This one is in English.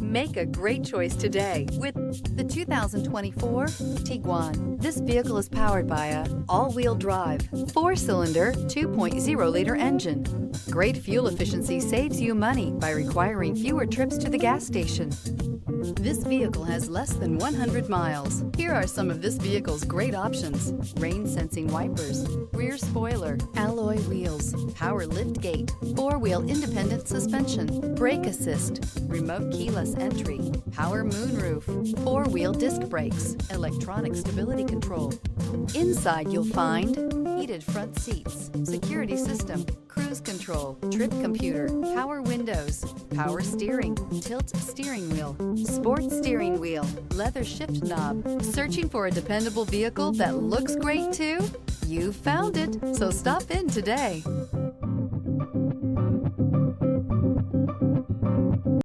Make a great choice today with the 2024 Tiguan. This vehicle is powered by a all-wheel drive, 4-cylinder, 2.0-liter engine. Great fuel efficiency saves you money by requiring fewer trips to the gas station. This vehicle has less than 100 miles. Here are some of this vehicle's great options: rain-sensing wipers, rear spoiler, alloy wheels, power liftgate, 4-wheel independent suspension, brake assist, remote keyless entry, power moonroof, 4-wheel disc brakes, electronic stability control. Inside you'll find heated front seats, security system, cruise control, trip computer, power windows, power steering, tilt steering wheel, sports steering wheel, leather shift knob. Searching for a dependable vehicle that looks great too? You found it, so stop in today.